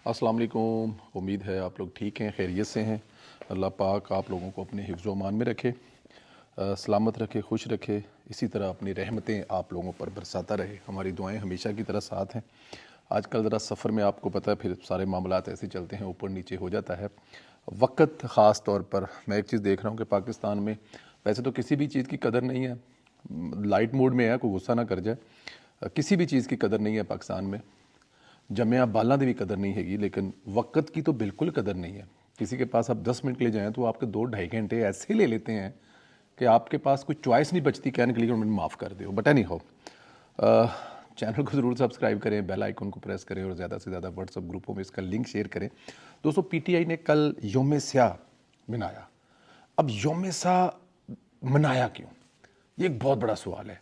अस्सलाम वालेकुम। उम्मीद है आप लोग ठीक हैं, खैरियत से हैं। अल्लाह पाक आप लोगों को अपने हिफ्ज़ व अमान में रखे, सलामत रखे, खुश रखे। इसी तरह अपनी रहमतें आप लोगों पर बरसाता रहे। हमारी दुआएं हमेशा की तरह साथ हैं। आजकल ज़रा सफ़र में आपको पता है फिर सारे मामलात ऐसे चलते हैं, ऊपर नीचे हो जाता है वक्त। ख़ास तौर पर मैं एक चीज़ देख रहा हूँ कि पाकिस्तान में वैसे तो किसी भी चीज़ की कदर नहीं है, लाइट मोड में है, कोई गुस्सा ना कर जाए। किसी भी चीज़ की कदर नहीं है पाकिस्तान में। जम्या बालां की भी कदर नहीं हैगी, लेकिन वक्त की तो बिल्कुल कदर नहीं है। किसी के पास आप 10 मिनट के लिए जाएँ तो आपके 2-2.5 घंटे ऐसे ले लेते हैं कि आपके पास कोई चॉइस नहीं बचती कहने के लिए उन्होंने माफ़ कर दो। बट एनी हो, चैनल को ज़रूर सब्सक्राइब करें, बेल आइकन को प्रेस करें और ज़्यादा से ज़्यादा व्हाट्सअप ग्रुपों में इसका लिंक शेयर करें। दोस्तों, पीटीआई ने कल यौम स्याह मनाया। अब यौम स्याह मनाया क्यों, ये एक बहुत बड़ा सवाल है।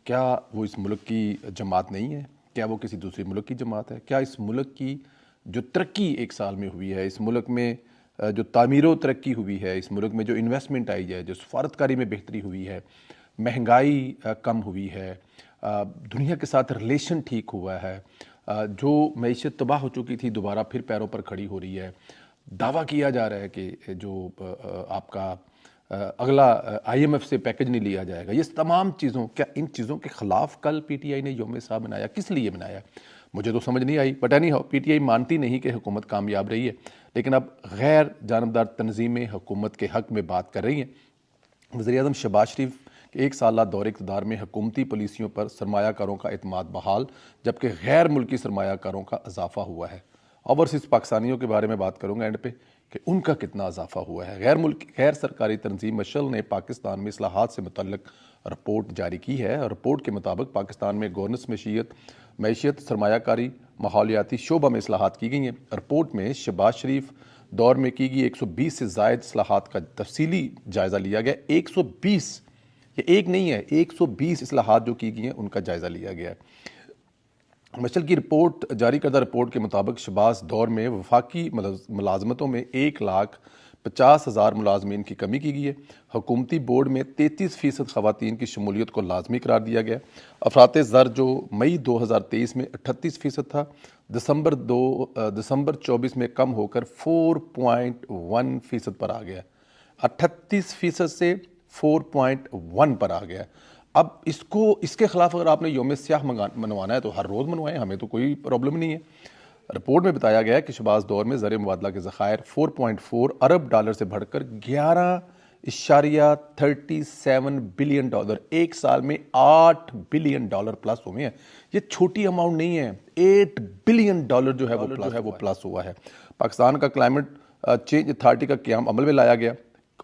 क्या वो इस मुल्क की जमात नहीं है? क्या वो किसी दूसरे मुल्क की जमात है? क्या इस मुल्क की जो तरक्की एक साल में हुई है, इस मुल्क में जो तामीर तरक्की हुई है, इस मुल्क में जो इन्वेस्टमेंट आई है, जो सफारतकारी में बेहतरी हुई है, महंगाई कम हुई है, दुनिया के साथ रिलेशन ठीक हुआ है, जो मईशत तबाह हो चुकी थी दोबारा फिर पैरों पर खड़ी हो रही है। दावा किया जा रहा है कि जो आपका अगला आईएमएफ से पैकेज नहीं लिया जाएगा। ये तमाम चीज़ों, क्या इन चीज़ों के ख़िलाफ़ कल पीटीआई ने यौम स्याह मनाया? किस लिए मनाया मुझे तो समझ नहीं आई। बट एनी हाउ, पीटीआई मानती नहीं कि हुकूमत कामयाब रही है, लेकिन अब गैर जानबदार तंजीमें हुकूमत के हक़ में बात कर रही हैं। वज़ीर-ए-आज़म शहबाज शरीफ के 1 साला दौरे इक़्तिदार में हुकूमती पॉलिसियों पर सरमायाकारों का एतमाद बहाल, जबकि गैर मुल्की सरमायाकारों का इजाफा हुआ है। ओवरसीज़ पाकिस्तानियों के बारे में बात करूँगा एंड पे कि उनका कितना इजाफा हुआ है। गैर सरकारी तंजीम मशल ने पाकिस्तान में इस्लाहात से मुतल्लिक रिपोर्ट जारी की है और रिपोर्ट के मुताबिक पाकिस्तान में गवर्नेंस, मैशियत, सरमायाकारी, माहौलियाती शोबा में इस्लाहात की गई हैं। रिपोर्ट में शहबाज शरीफ दौर में की गई 120 से ज़ायद इस्लाहात का तफसीली जायज़ा लिया गया। 120, ये एक नहीं है, 120 इस्लाहात जो की गई हैं उनका जायज़ा लिया गया है। मशल की रिपोर्ट, जारी करदा रिपोर्ट के मुताबिक शहबाज दौर में वफाकी मुलाजमतों में 1,50,000 मुलाजमीन की कमी की गई है। हुकूमती बोर्ड में 33% ख़वातीन की शमूलियत को लाजमी करार दिया गया। अफरात ज़र जो मई 2023 में 38% था, दिसंबर 24 में कम होकर 4.1% पर आ गया। 38% से 4.1 पर आ गया। अब इसके खिलाफ अगर आपने यौम स्याह मनवाना है तो हर रोज़ मनवाएं, हमें तो कोई प्रॉब्लम नहीं है। रिपोर्ट में बताया गया है कि शहबाज दौर में ज़र मुबादला के ज़खायर 4.4 अरब डॉलर से बढ़कर 11.37 बिलियन डॉलर, एक साल में 8 बिलियन डॉलर प्लस हुए हैं। ये छोटी अमाउंट नहीं है, 8 बिलियन डॉलर जो है वो प्लस हुआ है। पाकिस्तान का क्लाइमेट चेंज अथॉरिटी का क़याम अमल में लाया गया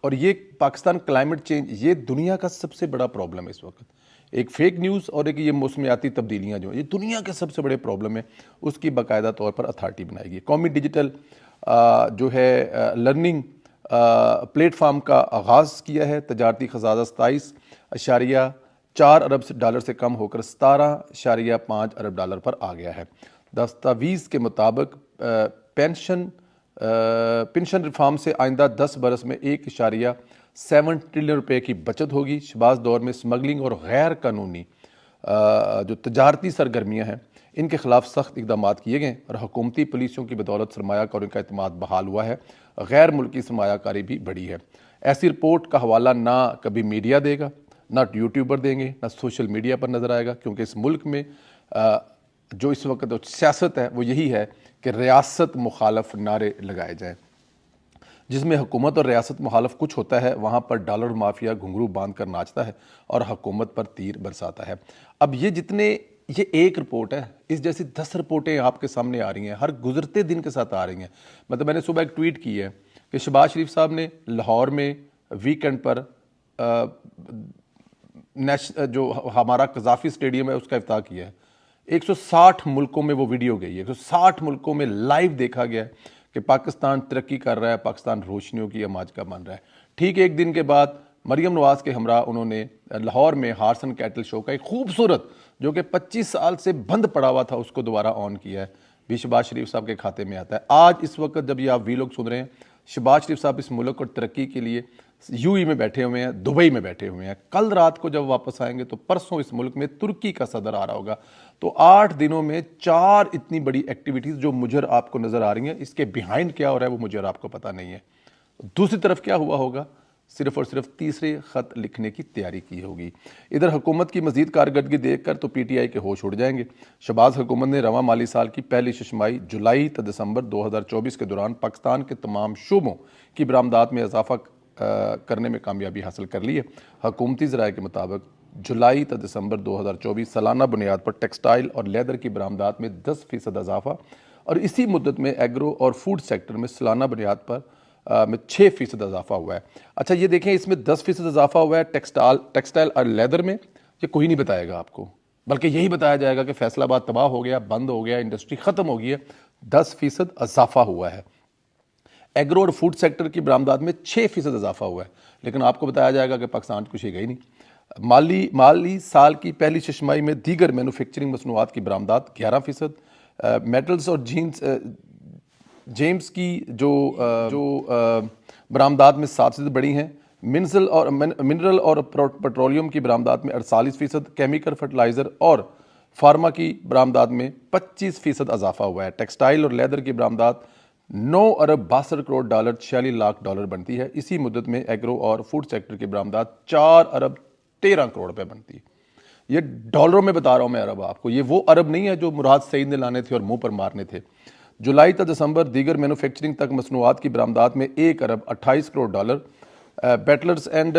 और ये पाकिस्तान क्लाइमेट चेंज, ये दुनिया का सबसे बड़ा प्रॉब्लम है इस वक्त। एक फेक न्यूज़ और एक ये मौसमियाती तब्दीलियाँ जो ये दुनिया के सबसे बड़े प्रॉब्लम है, उसकी बाकायदा तौर पर अथॉरिटी बनाएगी। कौमी डिजिटल जो है लर्निंग प्लेटफार्म का आगाज़ किया है। तजारती खजाना 27.4 अरब डॉलर से कम होकर 17.5 अरब डॉलर पर आ गया है। दस्तावीज़ के मुताबिक पेंशन रिफॉर्म से आइंदा 10 बरस में 1.7 ट्रिलियन रुपए की बचत होगी। शहबाज दौर में स्मगलिंग और गैर कानूनी जो तजारती सरगर्मियाँ हैं इनके खिलाफ सख्त इकदाम किए गए और हुकूमती पुलिसियों की बदौलत सरमायाकारों का एतमाद बहाल हुआ है। गैर मुल्की सरमायाकारी भी बढ़ी है। ऐसी रिपोर्ट का हवाला ना कभी मीडिया देगा, ना यूट्यूबर देंगे, ना सोशल मीडिया पर नज़र आएगा, क्योंकि इस मुल्क में जो इस वक्त जो सियासत है वो यही है कि रियासत मुखालफ नारे लगाए जाएँ। जिसमें हुकूमत और रियासत मुखालफ कुछ होता है, वहाँ पर डॉलर माफिया घुंघरू बांध कर नाचता है और हुकूमत पर तीर बरसाता है। अब ये एक रिपोर्ट है, इस जैसी 10 रिपोर्टें आपके सामने आ रही हैं, हर गुजरते दिन के साथ आ रही हैं। मतलब मैंने सुबह एक ट्वीट की है कि शहबाज शरीफ साहब ने लाहौर में वीकेंड पर जो हमारा कज़ाफ़ी स्टेडियम है उसका इफ्ताह किया है। 160 मुल्कों में वो वीडियो गई है, 160 मुल्कों में लाइव देखा गया है कि पाकिस्तान तरक्की कर रहा है, पाकिस्तान रोशनियों की अमाज का बन रहा है। ठीक एक दिन के बाद मरियम नवाज के हमरा उन्होंने लाहौर में हार्स एंड कैटल शो का एक खूबसूरत, जो कि 25 साल से बंद पड़ा हुआ था, उसको दोबारा ऑन किया है। भी शहबाज शरीफ साहब के खाते में आता है। आज इस वक्त जब ये आप वीलॉग सुन रहे हैं, शहबाज शरीफ साहब इस मुल्क और तरक्की के लिए यूएई में बैठे हुए हैं, दुबई में बैठे हुए हैं। कल रात को जब वापस आएंगे तो परसों इस मुल्क में तुर्की का सदर आ रहा होगा। तो 8 दिनों में 4 इतनी बड़ी एक्टिविटीज़ जो मुझे और आपको नज़र आ रही हैं, इसके बिहाइंड क्या हो रहा है वो मुझे और आपको पता नहीं है। दूसरी तरफ क्या हुआ होगा, सिर्फ और सिर्फ तीसरे ख़त लिखने की तैयारी की होगी। इधर हुकूमत की मजीद कारकर्दगी देखकर तो पीटीआई के होश उड़ जाएंगे। शहबाज हुकूमत ने रवां माली साल की पहली छमाही जुलाई तो दिसंबर 2024 के दौरान पाकिस्तान के तमाम शोबों की बरामदात में इजाफा करने में कामयाबी हासिल कर ली है। हुकूमती ज़राए के मुताबिक जुलाई तो दिसंबर 2024 सालाना बुनियाद पर टेक्सटाइल और लेदर की बरामदात में 10% इजाफा और इसी मुद्दत में एग्रो और फूड सेक्टर में सालाना बुनियाद पर में 6% इजाफा हुआ है। अच्छा ये देखें, इसमें 10% इजाफा हुआ है टेक्सटाइल और लेदर में। ये कोई नहीं बताएगा आपको, बल्कि यही बताया जाएगा कि फैसलाबाद तबाह हो गया, बंद हो गया, इंडस्ट्री ख़त्म हो गई है। 10% इजाफा हुआ है। एग्रो और फूड सेक्टर की बरामदात में 6% इजाफा हुआ है, लेकिन आपको बताया जाएगा कि पाकिस्तान कुछ ही गई नहीं। माली साल की पहली छमाही में दीगर मैन्युफैक्चरिंग मसनूआत की बरामदात 11%, मेटल्स और जेम्स की जो बरामदात में 7% बढ़ी हैं। मिनरल और पेट्रोलियम की बरामदात में 48%, केमिकल फर्टिलाइज़र और फार्मा की बरामदात में 25% इजाफा हुआ है। टेक्सटाइल और लेदर की बरामदात 9 अरब 62 करोड़ डॉलर 46 लाख डॉलर बनती है। इसी मुद्दत में एग्रो और फूड सेक्टर की बरामदात 4 अरब 13 करोड़ रुपए बनती है। ये डॉलरों में बता रहा हूं मैं अरब आपको, ये वो अरब नहीं है जो मुराद सईद ने लाने थे और मुंह पर मारने थे। जुलाई तक दिसंबर दीगर मैन्युफैक्चरिंग तक मसनूआत की बरामदात में 1 अरब 28 crore dollar, battlers and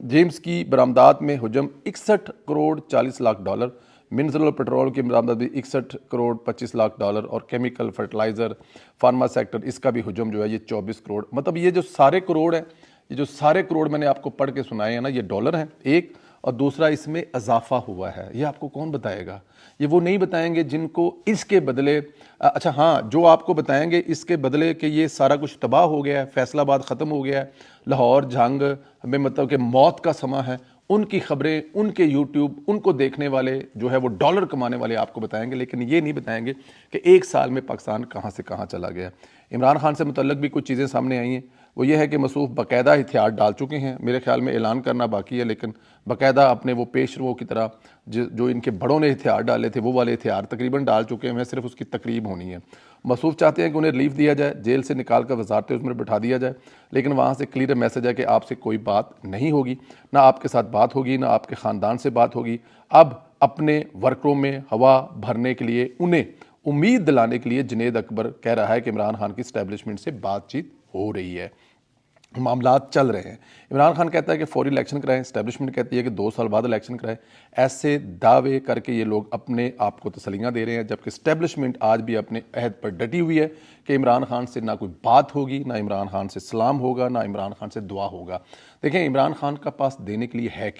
James की बरामदात में हुजम 61 करोड़ 40 लाख डॉलर, मिनरल और पेट्रोल की बरामदात भी 61 करोड़ 25 लाख डॉलर और केमिकल फर्टिलाइज़र फार्मा सेक्टर इसका भी हुजम जो है ये 24 करोड़। मतलब ये जो सारे करोड़ हैं, ये जो सारे करोड़ मैंने आपको पढ़ के सुनाए हैं ना, ये डॉलर हैं एक, और दूसरा इसमें इजाफा हुआ है। ये आपको कौन बताएगा? ये वो नहीं बताएंगे जिनको इसके बदले अच्छा हाँ, जो आपको बताएंगे इसके बदले कि ये सारा कुछ तबाह हो गया है, फैसलाबाद ख़त्म हो गया है, लाहौर जंग हमें मतलब कि मौत का समा है, उनकी खबरें, उनके यूट्यूब, उनको देखने वाले जो है वो डॉलर कमाने वाले आपको बताएंगे, लेकिन ये नहीं बताएंगे कि 1 साल में पाकिस्तान कहाँ से कहाँ चला गया। इमरान खान से मुतल्लिक भी कुछ चीज़ें सामने आई हैं। वो ये है कि मसूफ बाकायदा हथियार डाल चुके हैं, मेरे ख्याल में ऐलान करना बाकी है, लेकिन बाकायदा अपने वो पेशरों की तरह जो इनके बड़ों ने हथियार डाले थे वो वाले हथियार तकरीबन डाल चुके हैं, सिर्फ उसकी तकरीब होनी है। मसूफ चाहते हैं कि उन्हें रिलीफ दिया जाए, जेल से निकाल कर वजारत उसमें बिठा दिया जाए, लेकिन वहाँ से क्लियर मैसेज है कि आपसे कोई बात नहीं होगी, ना आपके साथ बात होगी, ना आपके ख़ानदान से बात होगी। अब अपने वर्करों में हवा भरने के लिए, उन्हें उम्मीद दिलाने के लिए जुनैद अकबर कह रहा है कि इमरान खान की स्टैब्लिशमेंट से बातचीत हो रही है, मामलात चल रहे हैं। इमरान खान कहता है कि फौरी इलेक्शन कराएं, स्टैब्लिशमेंट कहती है कि 2 साल बाद इलेक्शन कराएं। ऐसे दावे करके ये लोग अपने आप को तसल्लियाँ दे रहे हैं, जबकि स्टैब्लिशमेंट आज भी अपने अहद पर डटी हुई है कि इमरान खान से ना कोई बात होगी, ना इमरान खान से सलाम होगा, ना इमरान खान से दुआ होगा। देखें इमरान खान का पास देने के लिए है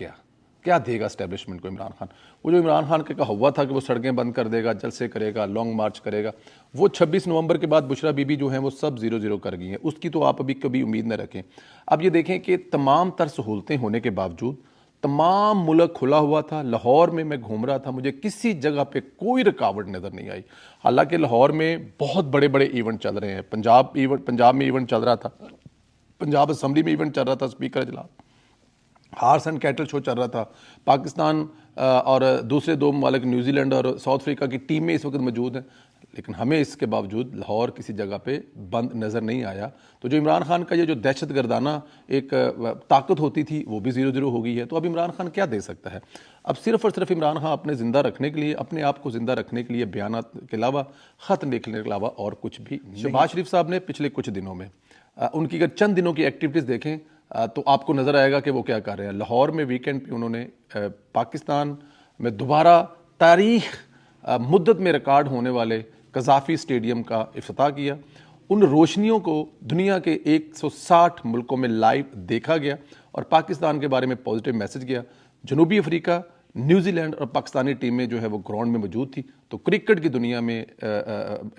क्या देगा स्टैब्लिशमेंट को इमरान खान? वो जो इमरान खान का हुआ था कि वो सड़कें बंद कर देगा, जलसे करेगा, लॉन्ग मार्च करेगा, वो 26 नवंबर के बाद बुशरा बीबी जो हैं वो सब 0-0 कर गई हैं। उसकी तो आप अभी कभी उम्मीद न रखें। अब ये देखें कि तमाम तर सहूलतें होने के बावजूद तमाम मुल्क खुला हुआ था। लाहौर में मैं घूम रहा था, मुझे किसी जगह पे कोई रुकावट नज़र नहीं आई। हालांकि लाहौर में बहुत बड़े बड़े इवेंट चल रहे हैं। पंजाब में इवेंट चल रहा था, पंजाब असम्बली में इवेंट चल रहा था, स्पीकर इजलास, हार्स एंड कैटल शो चल रहा था। पाकिस्तान और दूसरे 2 ममालिक न्यूजीलैंड और साउथ अफ्रीका की टीमें इस वक्त मौजूद हैं, लेकिन हमें इसके बावजूद लाहौर किसी जगह पे बंद नज़र नहीं आया। तो जो इमरान खान का ये जो दहशत गर्दाना एक ताकत होती थी वो भी 0-0 हो गई है। तो अब इमरान खान क्या दे सकता है? अब सिर्फ और सिर्फ इमरान खान अपने ज़िंदा रखने के लिए, अपने आप को ज़िंदा रखने के लिए बयानात के अलावा, ख़त लिखने के अलावा और कुछ भी नहीं। शहबाज शरीफ साहब ने पिछले कुछ दिनों में उनकी अगर चंद दिनों की एक्टिविटीज़ देखें तो आपको नज़र आएगा कि वो क्या कर रहे हैं। लाहौर में वीकेंड पे उन्होंने पाकिस्तान में दोबारा तारीख मुद्दत में रिकॉर्ड होने वाले कज़ाफ़ी स्टेडियम का इफ्तिताह किया। उन रोशनियों को दुनिया के 160 मुल्कों में लाइव देखा गया और पाकिस्तान के बारे में पॉजिटिव मैसेज गया। जनूबी अफ्रीका, न्यूजीलैंड और पाकिस्तानी टीमें जो है वो ग्राउंड में मौजूद थी। तो क्रिकेट की दुनिया में,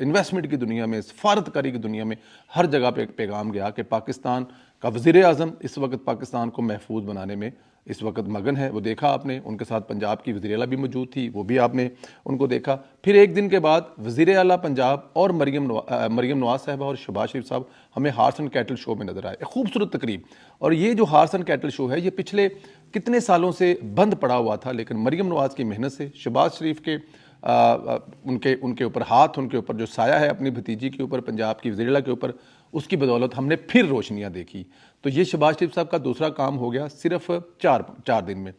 इन्वेस्टमेंट की दुनिया में, सफारतकारी की दुनिया में हर जगह पे एक पैगाम गया कि पाकिस्तान का वज़ीर आज़म इस वक्त पाकिस्तान को महफूज बनाने में इस वक्त मगन है, वो देखा आपने। उनके साथ पंजाब की वज़ीर आला भी मौजूद थी, वो भी आपने उनको देखा। फिर एक दिन के बाद वज़ीर आला पंजाब और मरीम नवाज साहबा और शहबाज शरीफ साहब हमें हार्स एंड कैटल शो में नजर आए, एक खूबसूरत तकरीब। और ये जो हार्स एंड कैटल शो है ये पिछले कितने सालों से बंद पड़ा हुआ था, लेकिन मरीम नवाज की मेहनत से, शहबाज शरीफ के उनके ऊपर हाथ, उनके ऊपर जो साया है अपनी भतीजी के ऊपर, पंजाब की वज़ीर आला के ऊपर, उसकी बदौलत हमने फिर रोशनियां देखी। तो ये शहबाज शरीफ साहब का दूसरा काम हो गया सिर्फ चार दिन में।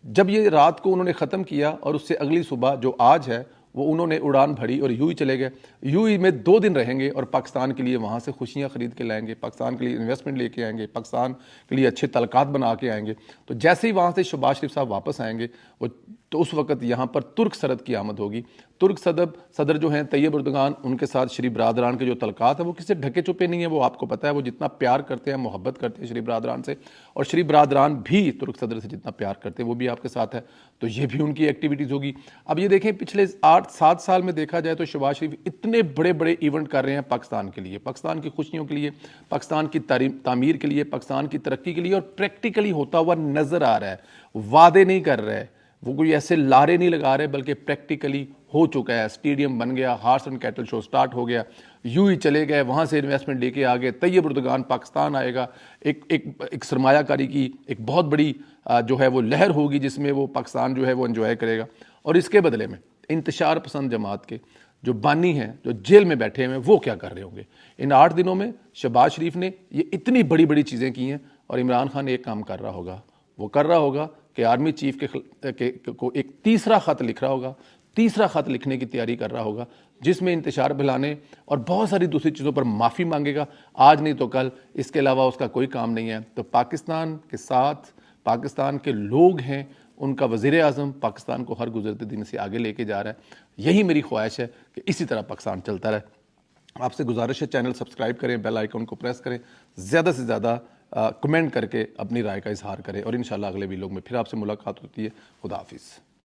जब ये रात को उन्होंने ख़त्म किया और उससे अगली सुबह जो आज है वो उन्होंने उड़ान भरी और यूई चले गए। यूई में 2 दिन रहेंगे और पाकिस्तान के लिए वहाँ से खुशियाँ ख़रीद के लाएंगे, पाकिस्तान के लिए इन्वेस्टमेंट लेके आएंगे, पाकिस्तान के लिए अच्छे तलकात बना के आएंगे। तो जैसे ही वहाँ से शहबाज शरीफ साहब वापस आएंगे वो, तो उस वक्त यहाँ पर तुर्क सदर की आमद होगी। तुर्क सदर जो हैं तैयब एर्दोगान, उनके साथ शरीफ बरदरान के जो तलकात है वो किसी ढके छुपे नहीं है, वो आपको पता है। वो जितना प्यार करते हैं, मोहब्बत करते हैं शरीफ बरदरान से, और शरीफ बरदरान भी तुर्क सदर से जितना प्यार करते हैं वो भी आपके साथ है। तो ये भी उनकी एक्टिविटीज़ होगी। अब ये देखें, पिछले 8-7 साल में देखा जाए तो शहबाज शरीफ इतने बड़े बड़े इवेंट कर रहे हैं पाकिस्तान के लिए, पाकिस्तान की खुशियों के लिए, पाकिस्तान की तामीर के लिए, पाकिस्तान की तरक्की के लिए, और प्रैक्टिकली होता हुआ नजर आ रहा है। वादे नहीं कर रहे, वो कोई ऐसे लारे नहीं लगा रहे, बल्कि प्रैक्टिकली हो चुका है। स्टेडियम बन गया, horse and cattle show start हो गया, यूं ही चले गए, वहाँ से इन्वेस्टमेंट लेके आ गए, तैयब एर्दोगान पाकिस्तान आएगा, एक सरमायाकारी की एक बहुत बड़ी जो है वो लहर होगी, जिसमें वो पाकिस्तान जो है वो एंजॉय करेगा। और इसके बदले में इंतशार पसंद जमात के जो बानी हैं, जो जेल में बैठे हैं, वो क्या कर रहे होंगे। इन 8 दिनों में शहबाज शरीफ ने ये इतनी बड़ी बड़ी चीज़ें की हैं, और इमरान खान एक काम कर रहा होगा, वो कर रहा होगा कि आर्मी चीफ को एक तीसरा ख़त लिख रहा होगा, तीसरा ख़त लिखने की तैयारी कर रहा होगा, जिसमें इंतशार फैलाने और बहुत सारी दूसरी चीज़ों पर माफ़ी मांगेगा, आज नहीं तो कल। इसके अलावा उसका कोई काम नहीं है। तो पाकिस्तान के साथ पाकिस्तान के लोग हैं, उनका वज़ीर आज़म पाकिस्तान को हर गुजरते दिन से आगे लेके जा रहा है। यही मेरी ख्वाहिश है कि इसी तरह पाकिस्तान चलता रहे। आपसे गुजारिश है, चैनल सब्सक्राइब करें, बेल आइकन को प्रेस करें, ज़्यादा से ज़्यादा कमेंट करके अपनी राय का इजहार करें, और इंशाल्लाह अगले वीडियो में फिर आपसे मुलाकात होती है। खुदा हाफिज़।